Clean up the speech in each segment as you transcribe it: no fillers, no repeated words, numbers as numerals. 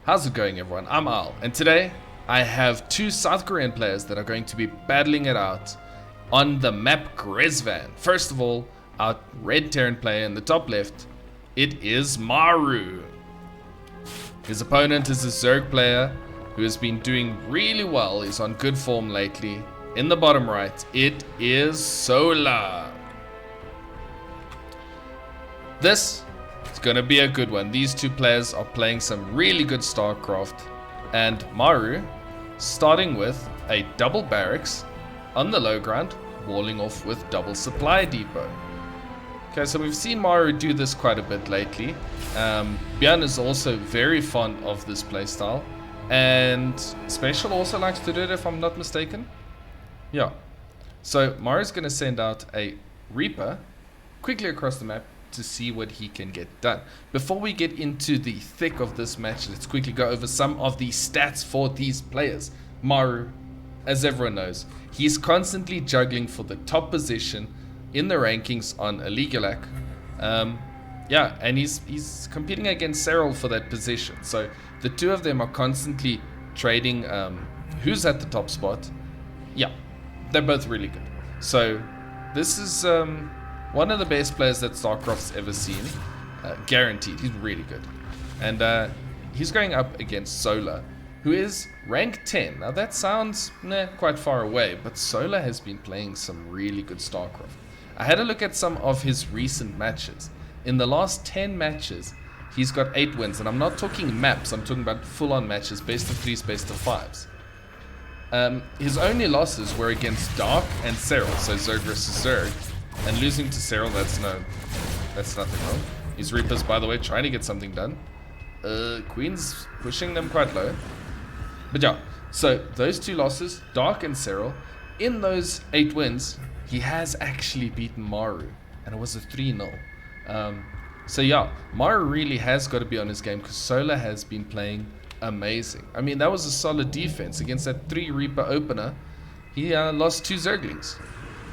How's it going, everyone? I'm Al, and today I have two South Korean players that are going to be battling it out on the map Gresvan. First of all, our red Terran player in the top left, it is Maru. His opponent is a Zerg player who has been doing really well. He's on good form lately. In the bottom right, it is Solar. This is going to be a good one. These two players are playing some really good StarCraft. And Maru, starting with a double barracks on the low ground, walling off with double supply depot. Okay, so we've seen Maru do this quite a bit lately. Björn is also very fond of this playstyle. And Special also likes to do it, if I'm not mistaken. Yeah. So Maru's going to send out a Reaper quickly across the map to see what he can get done. Before we get into the thick of this match, let's quickly go over some of the stats for these players. Maru, as everyone knows, he's constantly juggling for the top position in the rankings on Aligulac. Yeah, and he's competing against Cyril for that position. So the two of them are constantly trading who's at the top spot. Yeah, they're both really good. So this is one of the best players that StarCraft's ever seen. Guaranteed, he's really good. And he's going up against Solar, who is rank 10. Now that sounds quite far away, but Solar has been playing some really good StarCraft. I had a look at some of his recent matches. In the last 10 matches, he's got 8 wins. And I'm not talking maps, I'm talking about full-on matches, best of 3s, best of 5s. His only losses were against Dark and Cyril, so Zerg versus Zerg. And losing to Cyril, that's nothing wrong. His Reapers, by the way, trying to get something done. Queen's pushing them quite low. But yeah, so those two losses, Dark and Cyril, in those 8 wins, he has actually beaten Maru. And it was a 3-0. So yeah, Maru really has got to be on his game because Solar has been playing amazing. I mean, that was a solid defense against that 3 Reaper opener. He lost 2 Zerglings.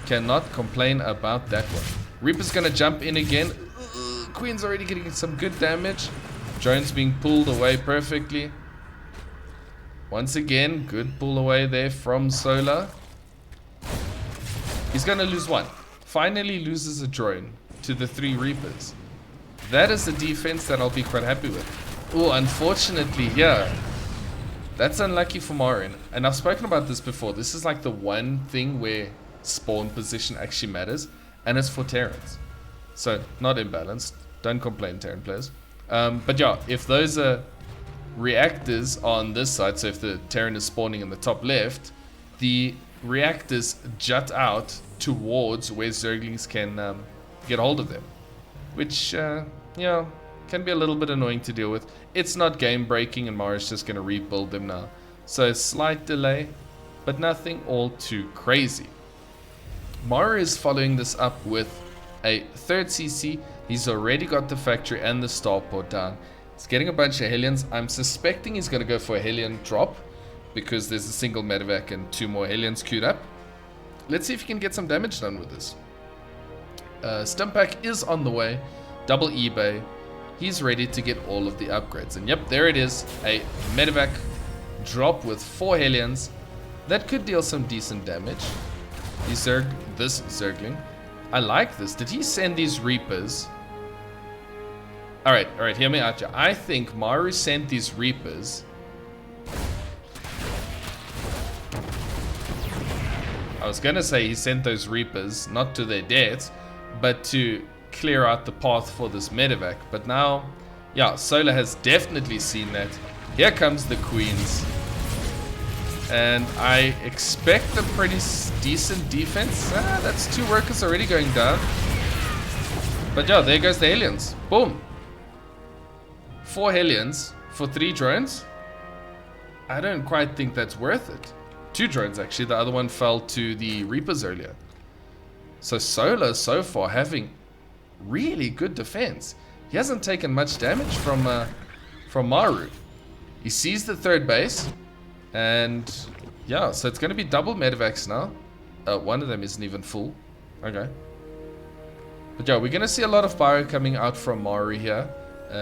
Cannot complain about that one. Reaper's gonna jump in again. Queen's already getting some good damage. Drone's being pulled away perfectly. Once again, good pull away there from Solar. He's gonna lose one. Finally loses a drone to the 3 Reapers. That is a defense that I'll be quite happy with. Oh, unfortunately, yeah. That's unlucky for Maru. And I've spoken about this before. This is like the one thing where spawn position actually matters, and it's for Terrans. So, not imbalanced. Don't complain, Terran players. But yeah, if those are reactors on this side, so if the Terran is spawning in the top left, the reactors jut out towards where Zerglings can get hold of them. Which, yeah, can be a little bit annoying to deal with. It's not game breaking, and Maru's just going to rebuild them now. So, slight delay, but nothing all too crazy. Maru is following this up with a 3rd CC. He's already got the factory and the starport down. He's getting a bunch of Hellions. I'm suspecting he's going to go for a Hellion drop because there's a single medevac and 2 more Hellions queued up. Let's see if he can get some damage done with this. Stimpack is on the way. Double eBay. He's ready to get all of the upgrades. And yep, there it is. A medevac drop with 4 Hellions. That could deal some decent damage. This Zergling. I like this. Did he send these Reapers? Alright, hear me out here. I think Maru sent these Reapers. I was gonna say he sent those Reapers, not to their deaths, but to clear out the path for this medevac. But now, yeah, Solar has definitely seen that. Here comes the Queens. And I expect a pretty decent defense. That's 2 workers already going down. But yeah, there goes the Hellions. Boom. 4 Hellions for 3 drones. I don't quite think that's worth it. 2 drones actually. The other one fell to the Reapers earlier. So Solar so far having really good defense. He hasn't taken much damage from Maru. He sees the 3rd base. And yeah, so it's going to be double medevacs now. One of them isn't even full. Okay. But yeah, we're going to see a lot of fire coming out from Maru here.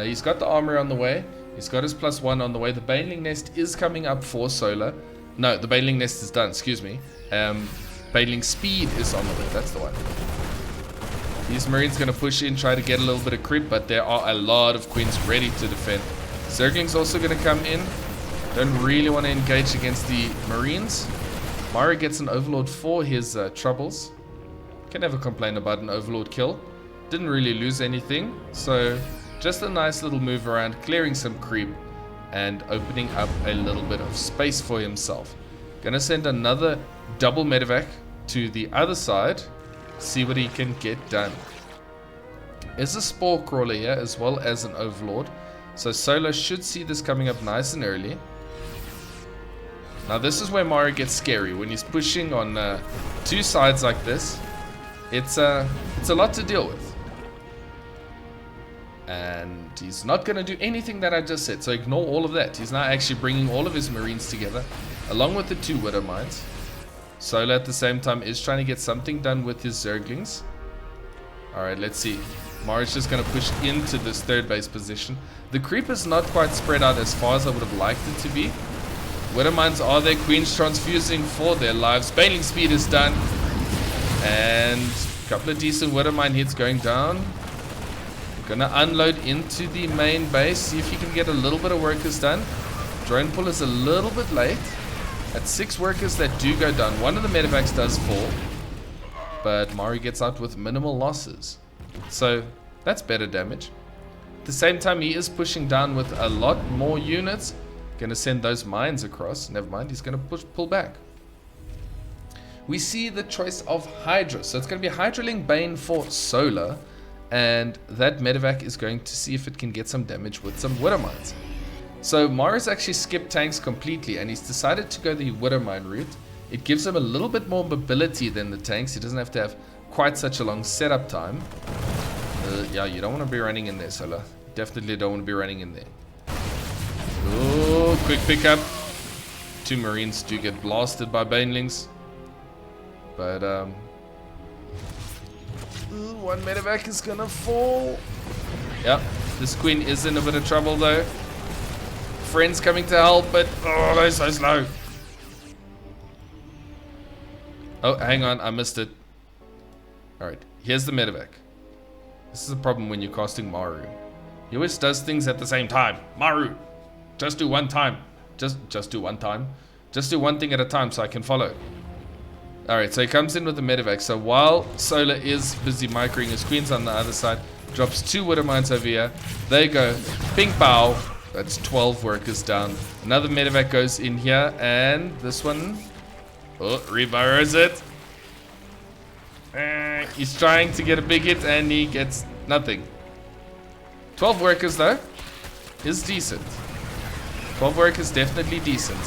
He's got the armor on the way. He's got his +1 on the way. The Baneling Nest is coming up for Solar. No, the Baneling Nest is done, excuse me. Baneling Speed is on the way, that's the one. These Marines going to push in, try to get a little bit of creep, but there are a lot of Queens ready to defend. Zergling's also going to come in. Don't really want to engage against the Marines. Maru gets an Overlord for his troubles. Can never complain about an Overlord kill. Didn't really lose anything, so just a nice little move around, clearing some creep and opening up a little bit of space for himself. Gonna send another double medevac to the other side, see what he can get done. There's a Spore Crawler here as well as an Overlord, so Solar should see this coming up nice and early. Now this is where Maru gets scary, when he's pushing on two sides like this. It's a lot to deal with. And he's not going to do anything that I just said, so ignore all of that. He's now actually bringing all of his Marines together, along with the 2 Widow Mines. Solar at the same time is trying to get something done with his Zerglings. Alright, let's see. Maru's just going to push into this third base position. The creep is not quite spread out as far as I would have liked it to be. Widow Mines are there, Queens transfusing for their lives. Baneling Speed is done. And a couple of decent Widow Mine hits going down. Gonna unload into the main base, see if you can get a little bit of workers done. Drone pull is a little bit late. At 6 workers that do go down, one of the medevacs does fall, but Maru gets out with minimal losses, so that's better damage. At the same time, he is pushing down with a lot more units. Gonna send those mines across. Never mind, he's gonna pull back. We see the choice of Hydra, so it's gonna be Hydraling Bane for Solar. And that medevac is going to see if it can get some damage with some Widow Mines. So Maru's actually skipped tanks completely, and he's decided to go the Widow Mine route. It gives him a little bit more mobility than the tanks. He doesn't have to have quite such a long setup time. Yeah, you don't want to be running in there, Solar. Definitely don't want to be running in there. Oh, quick pickup. 2 Marines do get blasted by Banelings. But, one medevac is gonna fall. Yep, this Queen is in a bit of trouble though. Friends coming to help, but oh, they're so slow. Oh, hang on, I missed it. Alright, here's the medevac. This is a problem when you're casting Maru. He always does things at the same time. Maru, just do one time. Just do one time. Just do one thing at a time so I can follow. Alright, so he comes in with the medevac. So while Solar is busy microing his Queens on the other side, drops 2 Widow Mines over here. They go, ping pow. That's 12 workers down. Another medevac goes in here, and this one, oh, reburrows it. He's trying to get a big hit, and he gets nothing. 12 workers though is decent. 12 workers definitely decent.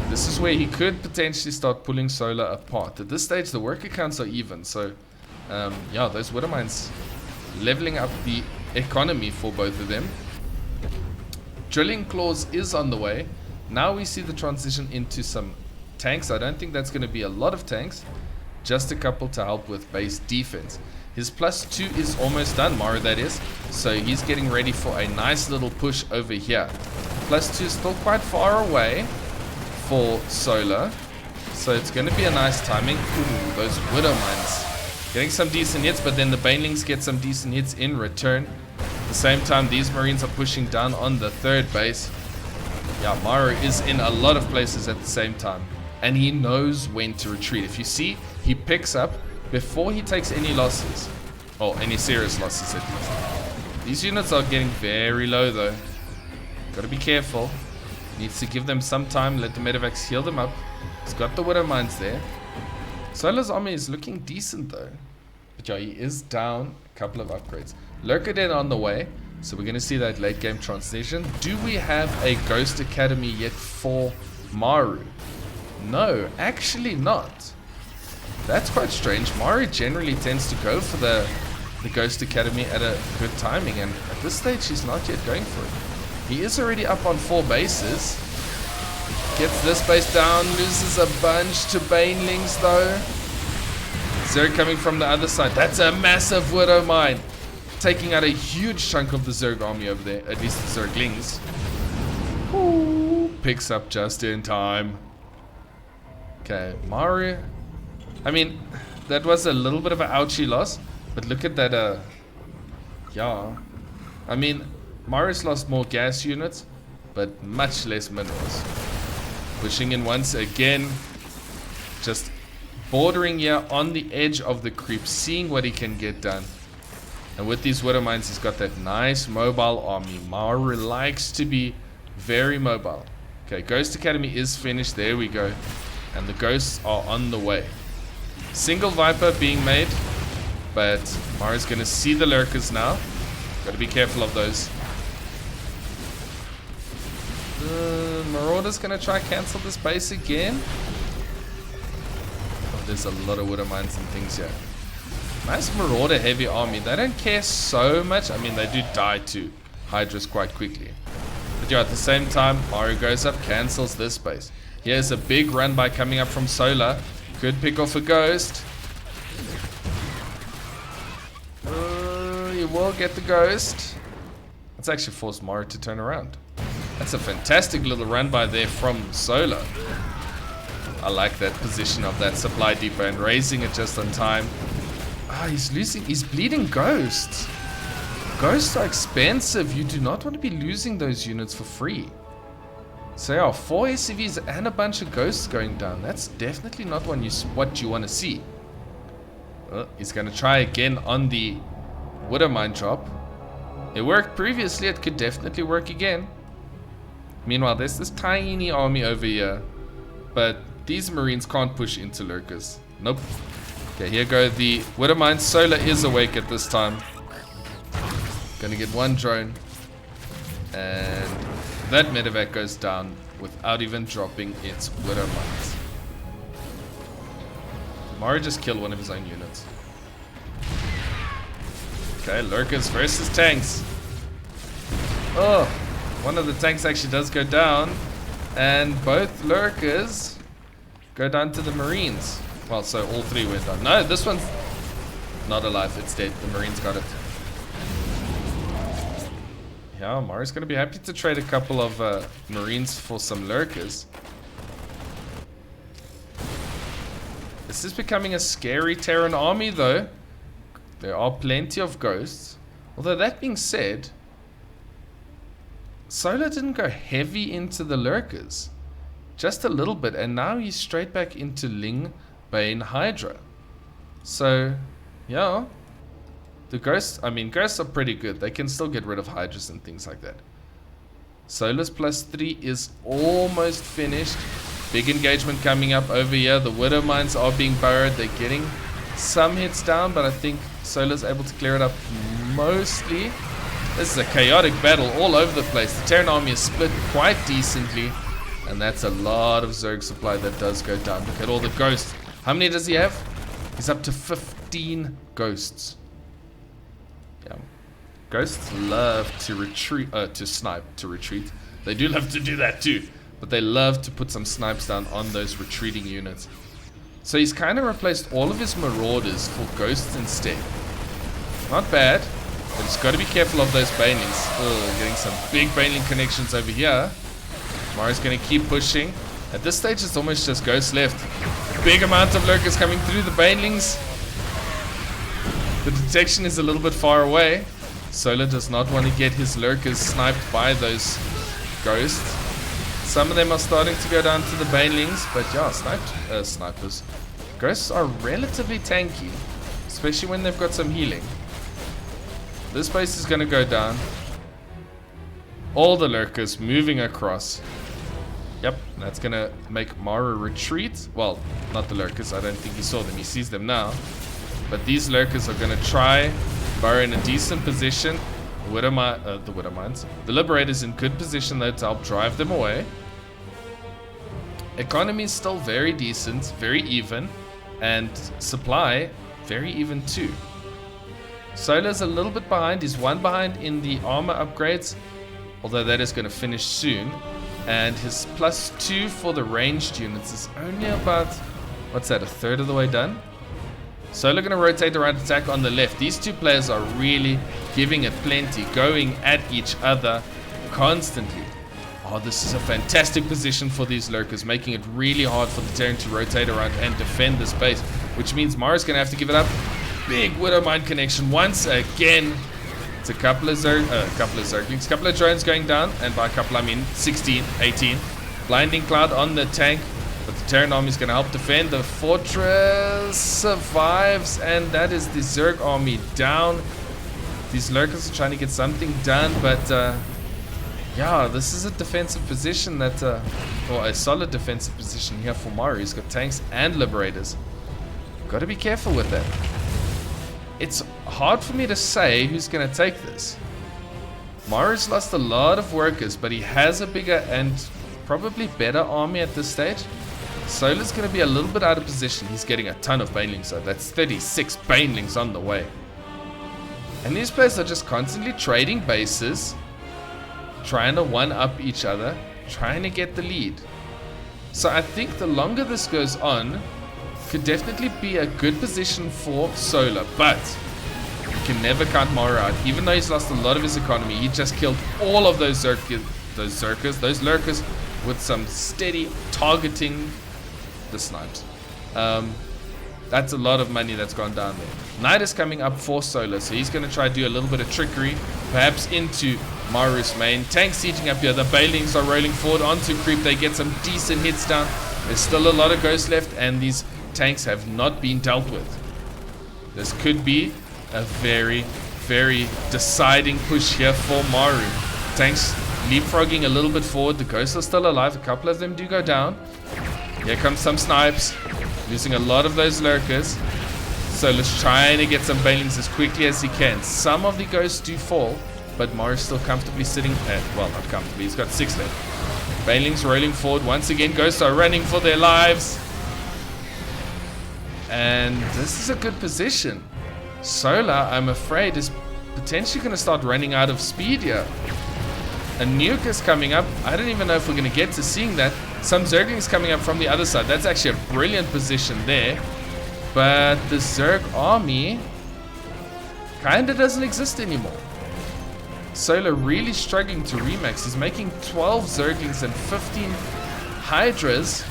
This is where he could potentially start pulling Solar apart. At this stage, the worker counts are even. So, yeah, those Widow Mines leveling up the economy for both of them. Drilling Claws is on the way. Now we see the transition into some tanks. I don't think that's going to be a lot of tanks. Just a couple to help with base defense. His +2 is almost done, Maru that is. So he's getting ready for a nice little push over here. +2 is still quite far away for Solar, so it's going to be a nice timing. Ooh, those Widow Mines getting some decent hits, but then the Banelings get some decent hits in return. At the same time, these Marines are pushing down on the third base. Yeah, Maru is in a lot of places at the same time, and he knows when to retreat. If you see, he picks up before he takes any losses, or any serious losses at least. These units are getting very low though. Gotta be careful. Needs to give them some time, let the medevacs heal them up. He's got the Widow Mines there. Solar's army is looking decent though. But yeah, he is down a couple of upgrades. Lurker Den on the way, so we're going to see that late game transition. Do we have a Ghost Academy yet for Maru? No, actually not. That's quite strange. Maru generally tends to go for the Ghost Academy at a good timing, and at this stage he's not yet going for it. He is already up on 4 bases. Gets this base down, loses a bunch to Banelings though. Zerg coming from the other side. That's a massive Widow Mine. taking out a huge chunk of the Zerg army over there, at least the Zerglings. Ooh, picks up just in time. Okay, Maru. I mean, that was a little bit of an ouchie loss, but look at that, yeah. I mean, Maru's lost more gas units, but much less minerals. Pushing in once again, just bordering here on the edge of the creep, seeing what he can get done. And with these widow mines, he's got that nice mobile army. Maru likes to be very mobile. Okay, Ghost Academy is finished. There we go. And the ghosts are on the way. Single Viper being made, but Maru's going to see the lurkers now. Got to be careful of those. Marauder's going to try cancel this base again. Oh, there's a lot of widow mines and things here. Nice Marauder heavy army. They don't care so much. I mean, they do die to Hydras quite quickly. But yeah, at the same time, Maru goes up, cancels this base. Here's a big run by coming up from Solar. Could pick off a ghost. You will get the ghost. Let's actually force Maru to turn around. That's a fantastic little run by there from Solar. I like that position of that supply depot and raising it just on time. Ah, he's losing. He's bleeding ghosts. Ghosts are expensive. You do not want to be losing those units for free. So yeah, 4 SCVs and a bunch of ghosts going down. That's definitely not what you want to see. He's going to try again on the Widow Mine drop. It worked previously. It could definitely work again. Meanwhile, there's this tiny army over here. But these Marines can't push into lurkers. Nope. Okay, here go the Widow Mine. Solar is awake at this time. Gonna get one drone. And that medevac goes down without even dropping its Widow Mines. Maru just killed one of his own units. Okay, lurkers versus tanks. Oh, one of the tanks actually does go down. And both lurkers go down to the Marines. Well, so all three went down. No, this one's not alive. It's dead. The Marines got it. Yeah, Maru's going to be happy to trade a couple of Marines for some lurkers. This is becoming a scary Terran army, though. There are plenty of ghosts. Although, that being said, Solar didn't go heavy into the lurkers. Just a little bit. And now he's straight back into Ling, Bane, Hydra. So, yeah. The ghosts, I mean, ghosts are pretty good. They can still get rid of Hydras and things like that. Solar's +3 is almost finished. Big engagement coming up over here. The Widow Mines are being burrowed. They're getting some hits down, but I think Solar's able to clear it up mostly. This is a chaotic battle all over the place. The Terran army is split quite decently, and that's a lot of Zerg supply that does go down. Look at all the ghosts. How many does he have? He's up to 15 ghosts. Yeah. Ghosts love to retreat, to retreat. They do love to do that too, but they love to put some snipes down on those retreating units. So he's kind of replaced all of his Marauders for ghosts instead. Not bad, but he's got to be careful of those Banelings. Oh, getting some big Baneling connections over here. Maru's going to keep pushing. At this stage, it's almost just ghosts left. Big amount of lurkers coming through the Banelings. The detection is a little bit far away. Solar does not want to get his lurkers sniped by those ghosts. Some of them are starting to go down to the Banelings, but yeah, snipers. Ghosts are relatively tanky, especially when they've got some healing. This base is going to go down. All the lurkers moving across. Yep, that's going to make Maru retreat. Well, not the lurkers. I don't think he saw them. He sees them now. But these lurkers are going to try burrow in a decent position. The Widow Mines. The Liberator's in good position though to help drive them away. Economy is still very decent, very even. And supply, very even too. Solar's a little bit behind. He's one behind in the armor upgrades. Although that is going to finish soon. And his +2 for the ranged units is only about, what's that, a third of the way done? Solar going to rotate around, attack on the left. These two players are really giving it plenty, going at each other constantly. Oh, this is a fantastic position for these lurkers, making it really hard for the Terran to rotate around and defend this base, which means Maru's going to have to give it up. Big Widow Mine connection once again. It's a couple of Zerglings, couple of drones going down, and by a couple I mean 16, 18. Blinding Cloud on the tank, but the Terran army is going to help defend. The fortress survives, and that is the Zerg army down. These lurkers are trying to get something done, but yeah, this is a defensive position that, or a solid defensive position here for Maru. He's got tanks and liberators. Got to be careful with that. It's hard for me to say who's going to take this. Maru's lost a lot of workers, but he has a bigger and probably better army at this stage. Solar's going to be a little bit out of position. He's getting a ton of banelings, so that's 36 banelings on the way. And these players are just constantly trading bases, trying to one-up each other, trying to get the lead. So I think the longer this goes on, could definitely be a good position for Solar, but you can never count Maru out. Even though he's lost a lot of his economy, he just killed all of those lurkers with some steady targeting the snipes. That's a lot of money that's gone down there. Knight is coming up for Solar, so he's going to try to do a little bit of trickery, perhaps into Maru's main. Tank sieging up here. The Bailings are rolling forward onto creep. They get some decent hits down. There's still a lot of ghosts left, and these tanks have not been dealt with. This could be a very, very deciding push here for Maru. Tanks leapfrogging a little bit forward. The ghosts are still alive. A couple of them do go down. Here comes some snipes. Losing a lot of those lurkers. Solar's trying to get some Bailings as quickly as he can. Some of the ghosts do fall, but Maru's still comfortably sitting at, well, not comfortably, he's got 6 left. Bailings rolling forward. Once again, ghosts are running for their lives. And this is a good position. Solar, I'm afraid, is potentially going to start running out of speed here. A nuke is coming up. I don't even know if we're going to get to seeing that. Some Zerglings coming up from the other side. That's actually a brilliant position there. But the Zerg army kind of doesn't exist anymore. Solar really struggling to remax. He's making 12 Zerglings and 15 Hydras.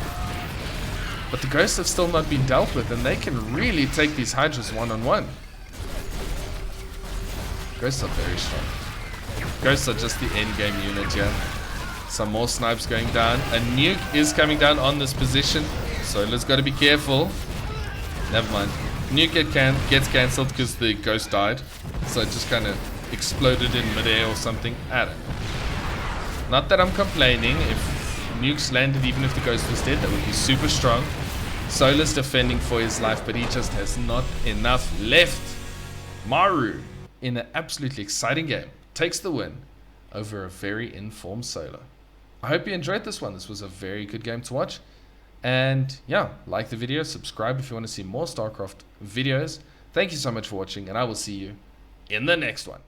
But the ghosts have still not been dealt with, and they can really take these Hydras one-on-one. Ghosts are very strong. Ghosts are just the endgame unit here. Some more snipes going down. A nuke is coming down on this position. Solar's got to be careful. Never mind. Nuke gets cancelled because the ghost died. So it just kind of exploded in midair or something. I don't know. Not that I'm complaining. If nukes landed, even if the ghost was dead, that would be super strong. Solar's defending for his life, but he just has not enough left. Maru, in an absolutely exciting game, takes the win over a very informed Solar. I hope you enjoyed this one. This was a very good game to watch. And yeah, like the video, subscribe if you want to see more StarCraft videos. Thank you so much for watching, and I will see you in the next one.